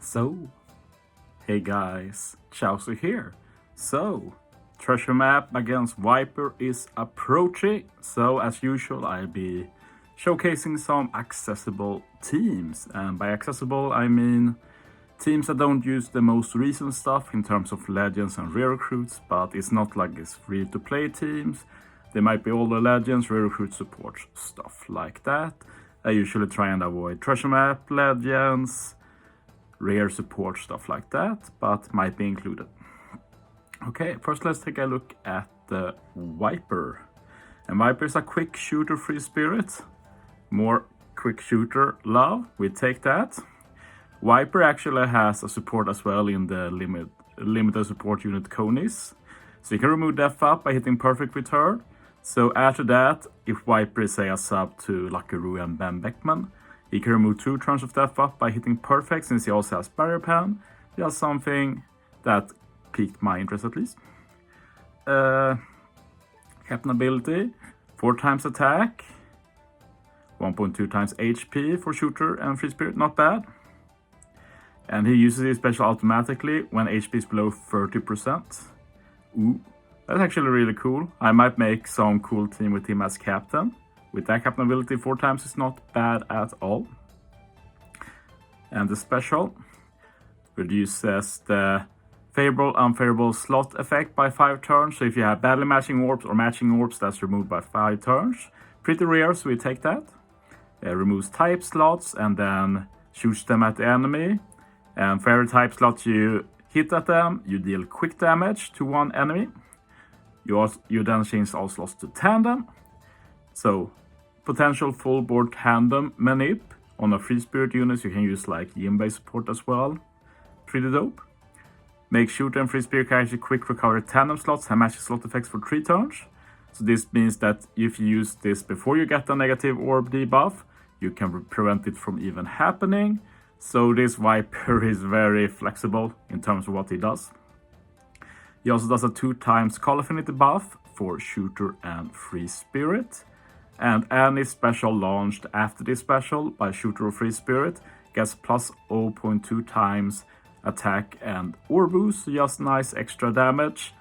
So, hey guys, Chauzu here. So, Treasure Map against Wyper is approaching. So, as usual, I'll be showcasing some accessible teams. And by accessible, I mean teams that don't use the most recent stuff in terms of legends and rare recruits, but it's not like it's free-to-play teams. They might be older legends, rare recruit support, stuff like that. I usually try and avoid Treasure Map legends, rare support, stuff like that, but might be included. Okay, first let's take a look at the Wyper. And Wyper is a quick shooter free spirit. More quick shooter love, we take that. Wyper actually has a support as well in the limited support unit Conis. So you can remove death up by hitting perfect return. So after that, if Wyper is say a sub to Lucky and Ben Beckman, he can remove 2 turns of death up by hitting perfect, since he also has barrier pen. Just something that piqued my interest at least. Captain ability, 4 times attack, 1.2 times HP for shooter and free spirit, not bad. And he uses his special automatically when HP is below 30%. Ooh, that's actually really cool. I might make some cool team with him as captain. With that captain ability, 4 times is not bad at all. And the special reduces the favorable, unfavorable slot effect by 5 turns. So if you have badly matching orbs or matching orbs, that's removed by 5 turns. Pretty rare, so we take that. It removes type slots and then shoots them at the enemy. And for every type slot you hit at them, you deal quick damage to one enemy. You then change all slots to tandem. So, potential full board tandem manip on a free spirit unit. You can use like Yimbe support as well. Pretty dope. Make shooter and free spirit character quick recover tandem slots and match slot effects for 3 turns. So this means that if you use this before you get a negative orb debuff, you can prevent it from even happening. So this Wyper is very flexible in terms of what he does. He also does a 2 times call affinity buff for shooter and free spirit. And any special launched after this special by shooter or free spirit gets plus 0.2 times attack and orb boost, just nice extra damage.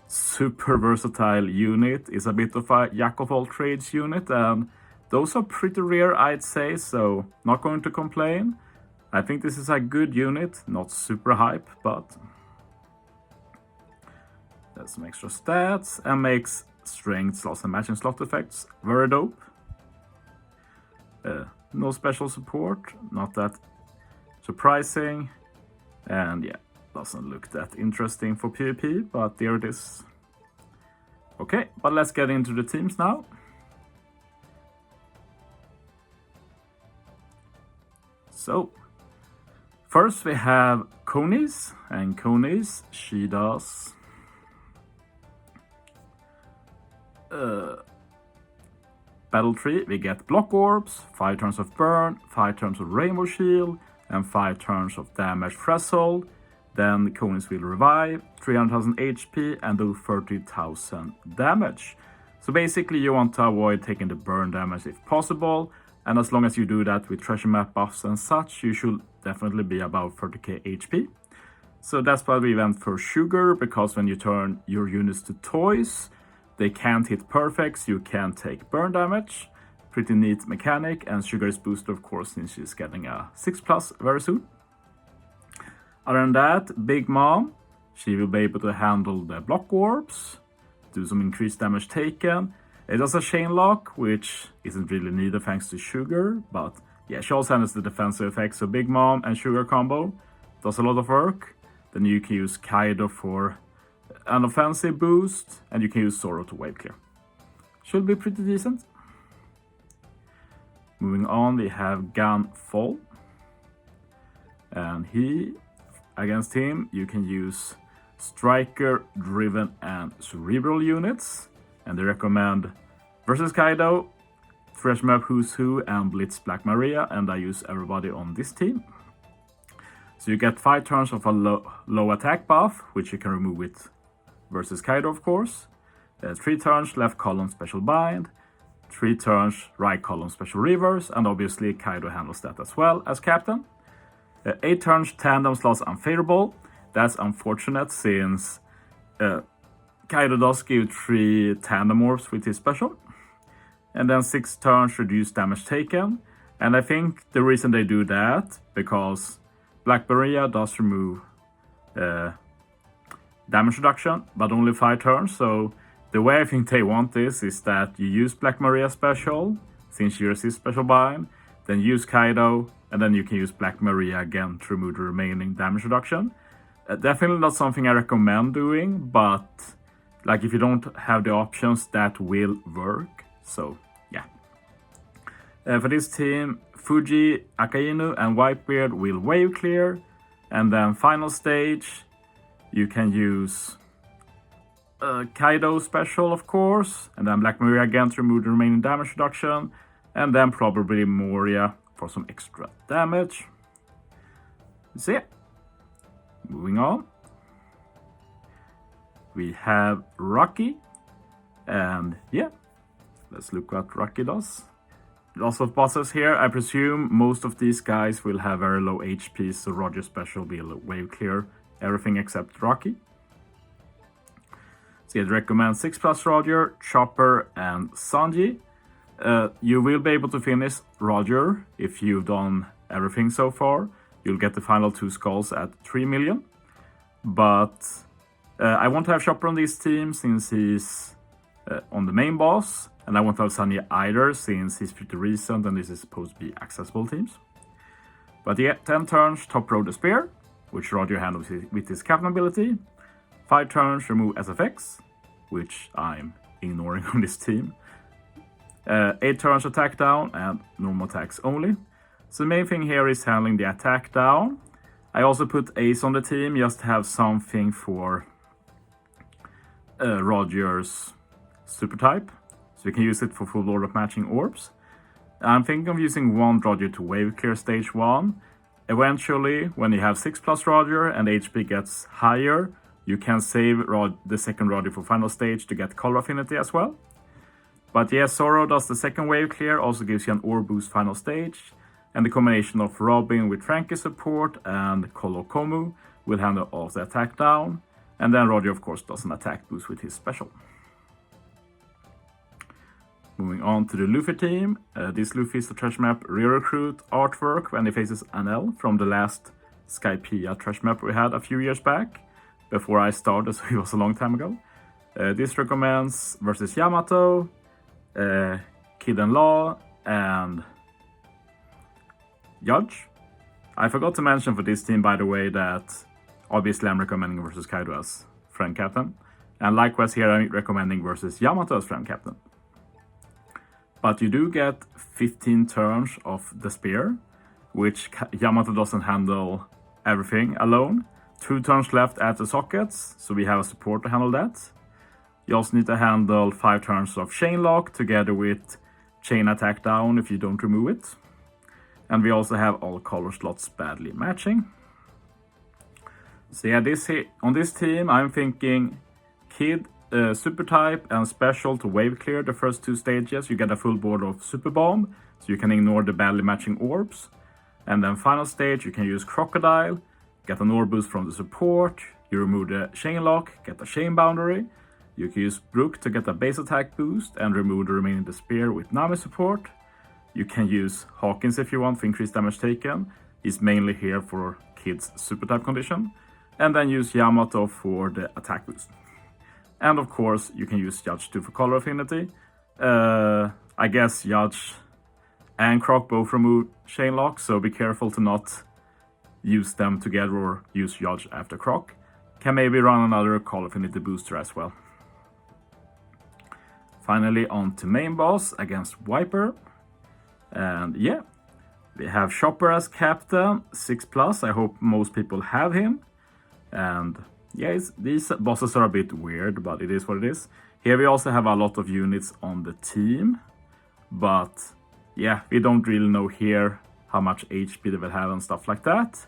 Super versatile unit, is a bit of a jack of all trades unit, and those are pretty rare, I'd say, so not going to complain. I think this is a good unit, not super hype, but there's some extra stats and makes strength slots and matching slot effects very dope. No special support, not that surprising, and yeah, doesn't look that interesting for PvP, but there it is. Okay, but let's get into the teams now. So, first we have Conis, and Conis, she does battle tree. We get block orbs, 5 turns of burn, 5 turns of rainbow shield, and 5 turns of damage threshold. Then Conis will revive, 300,000 HP and do 30,000 damage. So basically you want to avoid taking the burn damage if possible, and as long as you do that with treasure map buffs and such, you should definitely be above 30k HP. So that's why we went for Sugar, because when you turn your units to toys, they can't hit perfects, you can't take burn damage. Pretty neat mechanic, and Sugar is boosted of course since she's getting a 6+ very soon. Other than that, Big Mom, she will be able to handle the block orbs, do some increased damage taken. It does a chain lock, which isn't really needed thanks to Sugar, but yeah, she also handles the defensive effects. So Big Mom and Sugar combo does a lot of work. Then you can use Kaido for an offensive boost, and you can use Zoro to wave clear. Should be pretty decent. Moving on, we have Gan Fol, and against him you can use Striker, Driven, and Cerebral units, and they recommend versus Kaido, Treasure Map Who's Who, and Blitz Black Maria, and I use everybody on this team. So you get 5 turns of a low attack buff, which you can remove with versus Kaido of course. 3 turns left column special bind, 3 turns right column special reverse, and obviously Kaido handles that as well as captain. 8 turns tandem slots unfavorable. That's unfortunate since Kaido does give 3 tandem orbs with his special. And then 6 turns reduce damage taken. And I think the reason they do that, because Black Maria does remove damage reduction, but only 5 turns. So the way I think they want this is that you use Black Maria special, since you resist special bind, then use Kaido, and then you can use Black Maria again to remove the remaining damage reduction. Definitely not something I recommend doing, but like if you don't have the options, that will work. So yeah. For this team, Fuji, Akainu, and Whitebeard will wave clear, and then final stage, you can use Kaido special, of course, and then Black Maria again to remove the remaining damage reduction, and then probably Moria for some extra damage. So yeah, moving on. We have Raki, and yeah, let's look what Raki does. Lots of bosses here. I presume most of these guys will have very low HP, so Roger special will wave clear everything except Raki. So it recommends 6+ Roger, Chopper, and Sanji. You will be able to finish Roger if you've done everything so far. You'll get the final 2 skulls at 3 million. But I want to have Chopper on this team since he's on the main boss. And I won't have Sanji either since he's pretty recent and this is supposed to be accessible teams. But yeah, 10 turns, top row the spear, which Roger handles with his captain ability. 5 turns, remove SFX, which I'm ignoring on this team. 8 turns attack down and normal attacks only. So the main thing here is handling the attack down. I also put Ace on the team just to have something for Roger's super type. So you can use it for full order of matching orbs. I'm thinking of using 1 Roger to wave clear stage 1. Eventually, when you have 6+ Roger and HP gets higher, you can save the second Roger for final stage to get color affinity as well. But yeah, Zoro does the second wave clear, also gives you an orb boost final stage. And the combination of Robin with Frankie support and Kolokomu will handle all the attack down. And then Roger of course does an attack boost with his special. Moving on to the Luffy team. This Luffy is the Treasure Map re-recruit artwork when he faces Enel from the last Skypiea Treasure Map we had a few years back, before I started, so it was a long time ago. This recommends versus Yamato, Kid and Law, and Judge. I forgot to mention for this team, by the way, that obviously I'm recommending versus Kaido as friend captain, and likewise here I'm recommending versus Yamato as friend captain. But you do get 15 turns of the spear, which Yamato doesn't handle everything alone. 2 turns left at the sockets, so we have a support to handle that. You also need to handle 5 turns of chain lock together with chain attack down if you don't remove it. And we also have all color slots badly matching. So yeah, on this team I'm thinking Kid, super type and special to wave clear the first 2 stages. You get a full board of super bomb, so you can ignore the badly matching orbs. And then final stage you can use Crocodile, get an orb boost from the support, you remove the chain lock, get a chain boundary. You can use Brook to get a base attack boost and remove the remaining spear with Nami support. You can use Hawkins if you want for increased damage taken. He's mainly here for Kid's super type condition. And then use Yamato for the attack boost. And of course, you can use Judge 2 for color affinity. I guess Judge and Croc both remove chain lock, so be careful to not use them together or use Judge after Croc. Can maybe run another color affinity booster as well. Finally, on to main boss against Wyper. And yeah, we have Chopper as captain, 6+. I hope most people have him. And yeah, these bosses are a bit weird, but it is what it is. Here we also have a lot of units on the team, but yeah, we don't really know here how much HP they will have and stuff like that.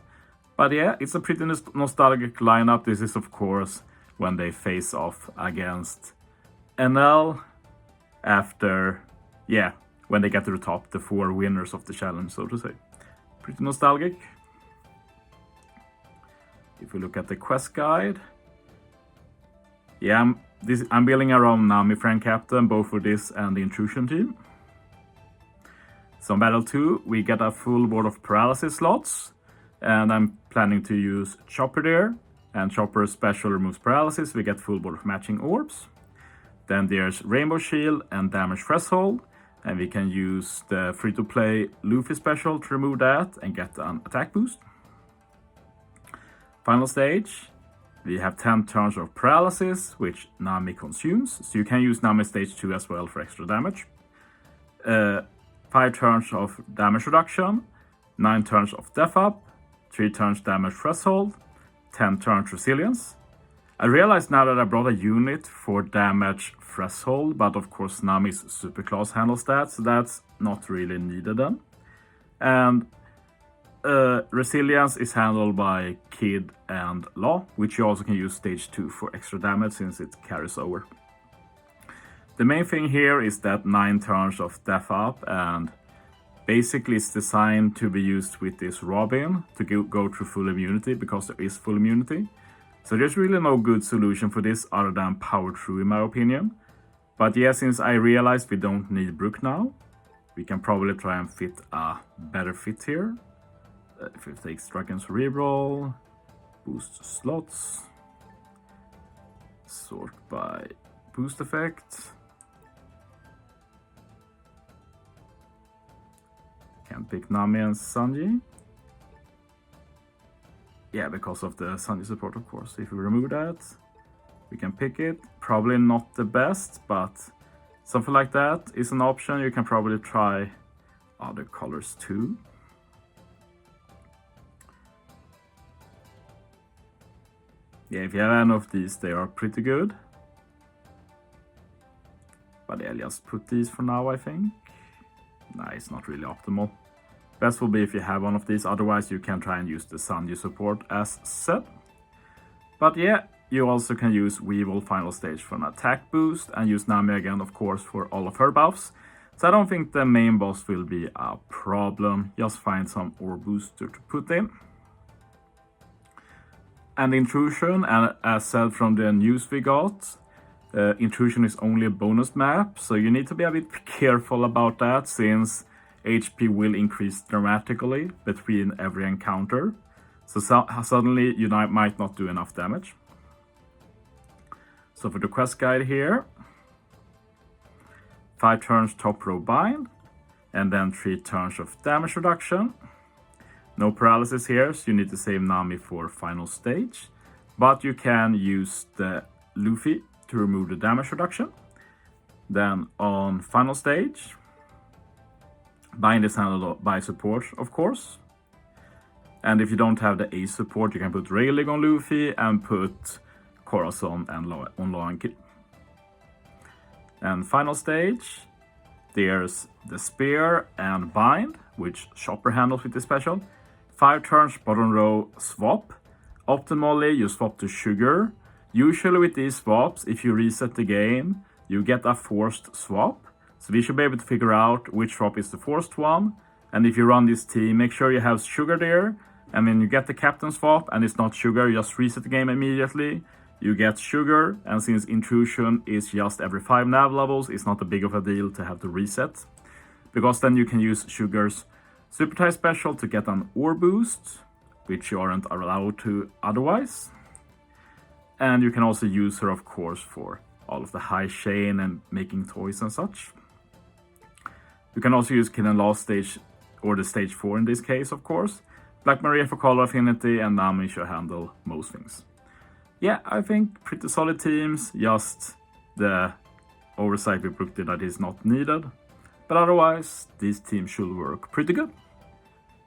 But yeah, it's a pretty nostalgic lineup. This is of course when they face off against Enel after, yeah, when they get to the top, the 4 winners of the challenge, so to say. Pretty nostalgic. if we look at the quest guide, yeah, I'm building around Nami Friend Captain, both for this and the Intrusion team. So in Battle 2, we get a full board of paralysis slots, and I'm planning to use Chopper there, and Chopper's special removes paralysis, we get full board of matching orbs. Then there's Rainbow Shield and Damage Threshold, and we can use the free-to-play Luffy special to remove that and get an attack boost. Final stage, we have 10 turns of paralysis, which Nami consumes, so you can use Nami stage 2 as well for extra damage. 5 turns of damage reduction, 9 turns of death up, 3 turns damage threshold, 10 turns resilience. I realized now that I brought a unit for damage threshold, but of course Nami's superclass handles that, so that's not really needed then. And resilience is handled by Kid and Law, which you also can use stage 2 for extra damage since it carries over. The main thing here is that 9 turns of death up, and basically it's designed to be used with this Robin to go through full immunity, because there is full immunity. So there's really no good solution for this other than power through, in my opinion. But yeah, since I realized we don't need Brook now, we can probably try and fit a better fit here. If it takes Dragon's Reroll, boost slots, sort by boost effect. Can pick Nami and Sanji. Yeah, because of the Sanji support, of course. If we remove that, we can pick it. Probably not the best, but something like that is an option. You can probably try other colors too. Yeah, if you have any of these, they are pretty good. But yeah, just put these for now, I think. Nah, it's not really optimal. Best will be if you have one of these, otherwise you can try and use the Sanji support as said. But yeah, you also can use Weevil final stage for an attack boost, and use Nami again, of course, for all of her buffs. So I don't think the main boss will be a problem, just find some ore booster to put in. And Intrusion, and as said from the news we got, Intrusion is only a bonus map, so you need to be a bit careful about that, since HP will increase dramatically between every encounter. So suddenly you might not do enough damage. So for the quest guide here, 5 turns top row bind, and then 3 turns of damage reduction. No paralysis here, so you need to save Nami for final stage. But you can use the Luffy to remove the damage reduction. Then on final stage, bind is handled by support, of course. And if you don't have the ace support, you can put Railing on Luffy and put Corazon and on Law and Kid. And final stage, there's the Spear and Bind, which Chopper handles with the special. 5 turns bottom row swap. Optimally, you swap to Sugar. Usually with these swaps, if you reset the game, you get a forced swap. So we should be able to figure out which swap is the forced one. And if you run this team, make sure you have Sugar there. And when you get the captain swap and it's not Sugar, you just reset the game immediately. You get Sugar, and since Intrusion is just every 5 nav levels, it's not a big of a deal to have to reset. Because then you can use Sugar's Super type special to get an ore boost, which you aren't allowed to otherwise. And you can also use her, of course, for all of the high chain and making toys and such. You can also use Kid and Law stage, or the stage 4 in this case, of course. Black Maria for color affinity, and Nami should handle most things. Yeah, I think pretty solid teams, just the oversight with Brook that is not needed. But otherwise, these teams should work pretty good.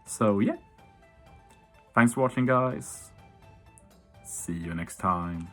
So yeah, thanks for watching, guys. See you next time.